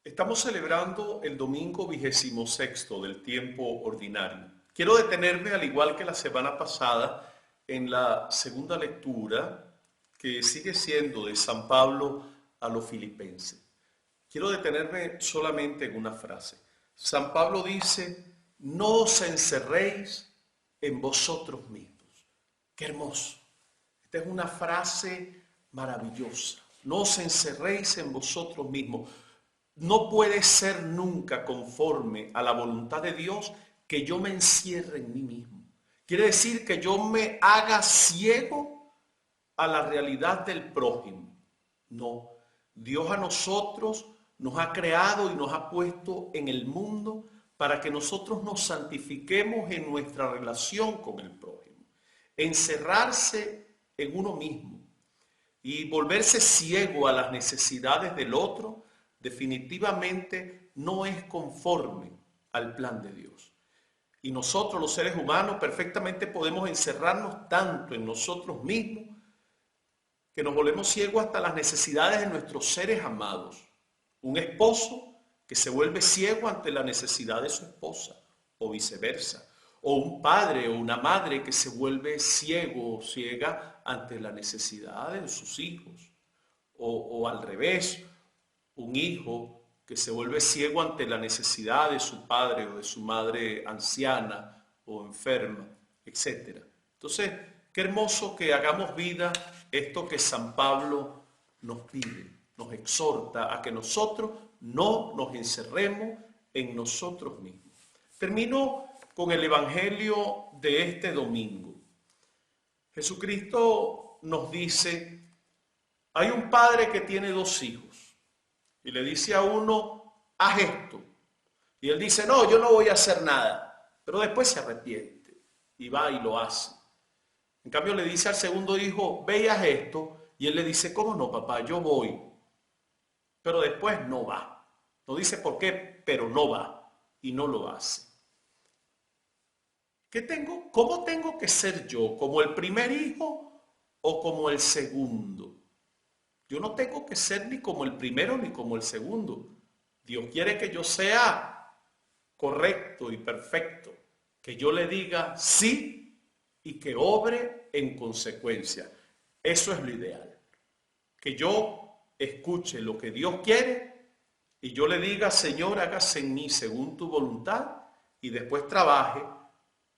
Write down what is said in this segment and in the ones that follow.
Estamos celebrando el domingo 26º del tiempo ordinario. Quiero detenerme, al igual que la semana pasada, en la segunda lectura que sigue siendo de San Pablo a los Filipenses. Quiero detenerme solamente en una frase. San Pablo dice: no os encerréis en vosotros mismos. Qué hermoso. Esta es una frase maravillosa. No os encerréis en vosotros mismos. No puede ser nunca conforme a la voluntad de Dios que yo me encierre en mí mismo. Quiere decir que yo me haga ciego a la realidad del prójimo. No, Dios a nosotros nos ha creado y nos ha puesto en el mundo para que nosotros nos santifiquemos en nuestra relación con el prójimo. Encerrarse en uno mismo y volverse ciego a las necesidades del otro definitivamente no es conforme al plan de Dios. Y nosotros, los seres humanos, perfectamente podemos encerrarnos tanto en nosotros mismos que nos volvemos ciegos hasta las necesidades de nuestros seres amados. Un esposo que se vuelve ciego ante la necesidad de su esposa, o viceversa. O un padre o una madre que se vuelve ciego o ciega ante la necesidad de sus hijos. O al revés, un hijo que se vuelve ciego ante la necesidad de su padre o de su madre anciana o enferma, etc. Entonces, qué hermoso que hagamos vida esto que San Pablo nos pide, nos exhorta a que nosotros no nos encerremos en nosotros mismos. Termino con el Evangelio de este domingo. Jesucristo nos dice: hay un padre que tiene dos hijos y le dice a uno: haz esto. Y él dice: no, yo no voy a hacer nada. Pero después se arrepiente y va y lo hace. En cambio le dice al segundo hijo: ve y haz esto. Y él le dice: ¿cómo no, papá? Yo voy. Pero después no va. No dice por qué, pero no va y no lo hace. ¿Cómo tengo que ser yo? ¿Como el primer hijo o como el segundo? Yo no tengo que ser ni como el primero ni como el segundo. Dios quiere que yo sea correcto y perfecto, que yo le diga sí y que obre en consecuencia. Eso es lo ideal. Que yo escuche lo que Dios quiere y yo le diga: Señor, hágase en mí según tu voluntad, y después trabaje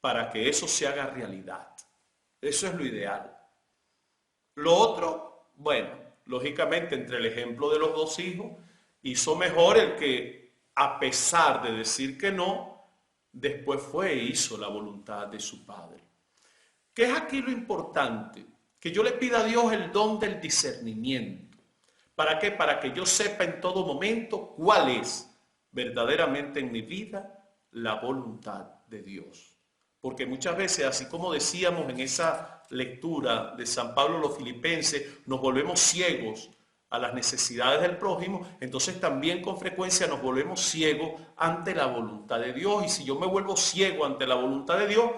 para que eso se haga realidad. Eso es lo ideal. Lo otro, bueno, lógicamente entre el ejemplo de los dos hijos, hizo mejor el que, a pesar de decir que no, después fue e hizo la voluntad de su padre. ¿Qué es aquí lo importante? Que yo le pida a Dios el don del discernimiento. ¿Para qué? Para que yo sepa en todo momento cuál es verdaderamente en mi vida la voluntad de Dios. Porque muchas veces, así como decíamos en esa lectura de San Pablo a los Filipenses, nos volvemos ciegos a las necesidades del prójimo, entonces también con frecuencia nos volvemos ciegos ante la voluntad de Dios. Y si yo me vuelvo ciego ante la voluntad de Dios,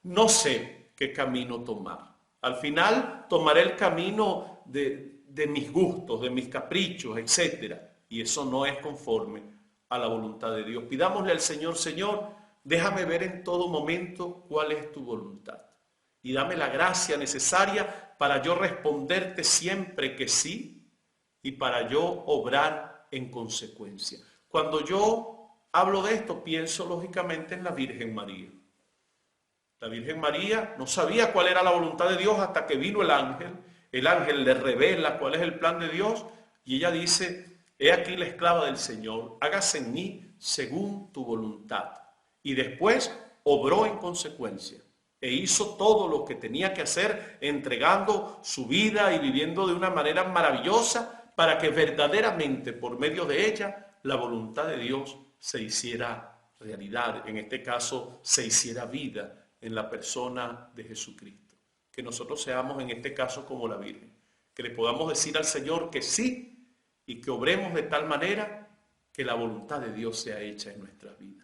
no sé qué camino tomar. Al final tomaré el camino de mis gustos, de mis caprichos, etc. Y eso no es conforme a la voluntad de Dios. Pidámosle al Señor: Señor, déjame ver en todo momento cuál es tu voluntad. Y dame la gracia necesaria para yo responderte siempre que sí y para yo obrar en consecuencia. Cuando yo hablo de esto, pienso lógicamente en la Virgen María. La Virgen María no sabía cuál era la voluntad de Dios hasta que vino el ángel. El ángel le revela cuál es el plan de Dios y ella dice: he aquí la esclava del Señor, hágase en mí según tu voluntad. Y después obró en consecuencia e hizo todo lo que tenía que hacer, entregando su vida y viviendo de una manera maravillosa para que verdaderamente por medio de ella la voluntad de Dios se hiciera realidad. En este caso, se hiciera vida en la persona de Jesucristo. Que nosotros seamos en este caso como la Virgen, que le podamos decir al Señor que sí y que obremos de tal manera que la voluntad de Dios sea hecha en nuestras vidas.